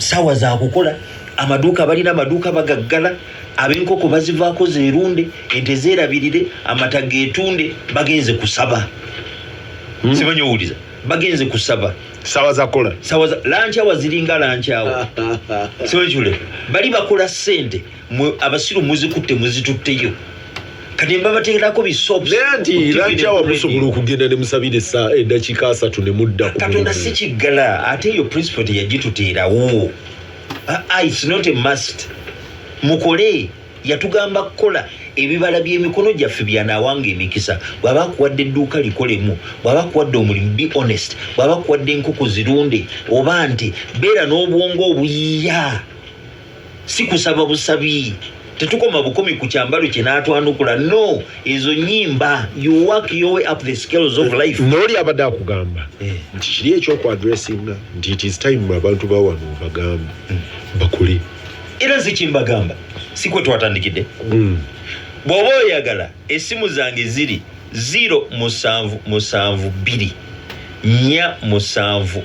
sawa za kukola amaduuka balina amaduuka bagaggala ab'enkoko bazivaako zeerunde ente zeerabirire amata geetunde bagenze kusaba simanyi owuliza bagenze kusaba sawa za kola sawa za lanchawa ziringa lanchawa siwejule bali bakola sente abasiru muzikutte muzitutteyo kati mbabateerako bisops nti lanchawa musobola okugenda ne musabire eddakiika 3 ne mudda katonda si kiggala ate eyo principle teyagituteerawo it's not a must mukole yatugamba kukola ebibala by'emikono gyaffe byanaawanga emikisa bw'aba kuwadde edduuka likolemu bw'aba kuwadde omulimu be honest bw'aba kuwadde enkoko zirunde oba nti beera n'obwongo obuyiiya si kusaba busabi tetukoma bukomi ku kyambalo kye n'atwanukula no ezo nnyimba you work your way up the scales of life n'oli abadde akugamba nti kiri ekyokuadressinga nti it is time abantu bawano bagambe bakole era zikimbagamba sikwe twatandikidde bw'oba oyagala essimu zange ziri 0772479 386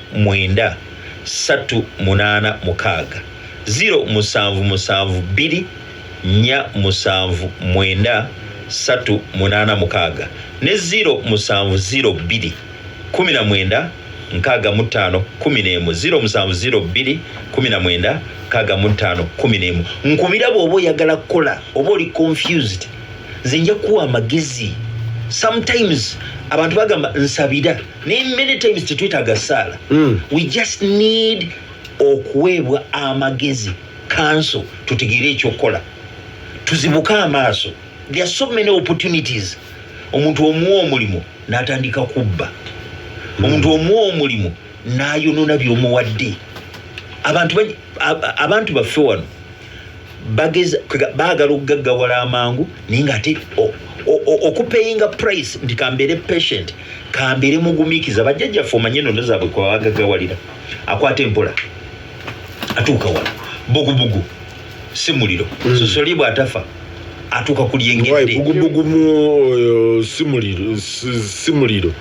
0772479 386 ne 0702 19 65 11 0702 19 65 11 nkubira bw'oba oyagala kukola oba oli confused nze nja kuwa amagezi sometimes abantu bagamba nsabira naye many times tetwetaaga saala we just need okuweebwa amagezi counsel tutegeere ekyokukola tuzibuke amaaso there are so many opportunities omuntu omuwa omulimu n'atandika kubba omuntu omuwa omulimu n'ayonona by'omuwadde abantu baffe wano baagala okugaggawala amangu naye ng'ate okupeyinga price nti kambeere patient kambeere mugumiikiza bajjajjaffe omanye ennono zaabwe kwa bagaggawalira akwata empola atuuka wala bugubugu si muliro sosoli bw'atafa atuuka kulyengedde bugubugu mu simuliro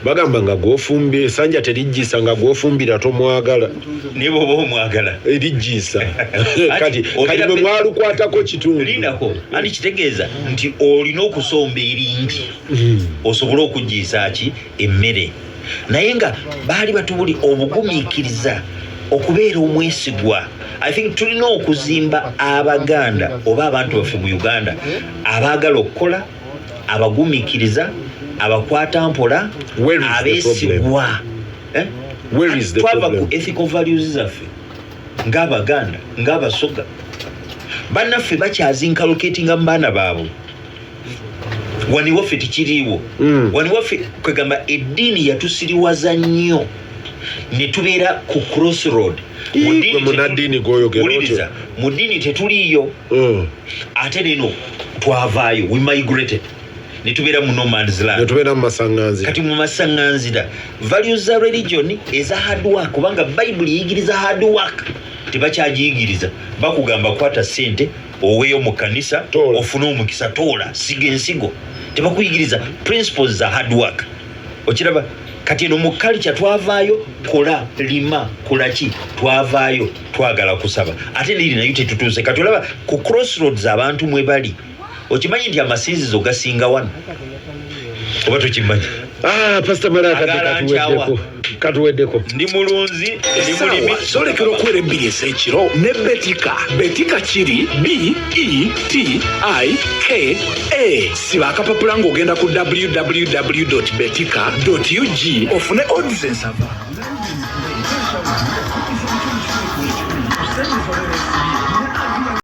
bagamba nga gwofumbye esanja terijjisa nga gwofumbira tomwagala naye bw'oba omwagala erijjisa kati bwe mwalukwatako kitundu lindako andi kitegeeza nti olina okusomba eringi osobole okuggiisa ki emmere naye nga baali batubuli obugumiikiriza okubeera omwesigwa I think tulina okuzimba abaganda oba abantu baffe mu Uganda abaagala okukola abagumiikiriza abakwata mpola abeesigwa twava ku ethical values zaffe ng'abaganda ng'abasoga bannaffe bakyazinkallocatinga mu baana baabwe wani waffe tikiriiwo wani waffe kwegamba eddiini yatusiriwaza nnyo ne tubeera ku crossroad mu ddiini tetuliiyo ate neno twavaayo we migrated ne tubeera mu no man's land kati mu masaŋŋanzira values za religion eza hard work kubanga bayibuli eyigiriza hard work tebakyagiyigiriza bakugamba kwata ssente oweeyo mu kanisa ofune omukisa toola siga ensigo tebakuyigiriza principles za hard work okiraba kati eno mu culture twavaayo kola lima kolaki twavaayo twagala kusaba ate liri nayo tetutuuse kati olaba ku crossroads abantu mwe bali okimanyi nti amasinzizo gasinga wano oba tokimanyi Pastor Maraka katuweddeko ndi mulunzi ndi mulimi solekera okwera ebbiri ez'ekiro ne betika kiri BETIKA siba akapapula ng'ogenda ku www.betika.ug ofune odds ensava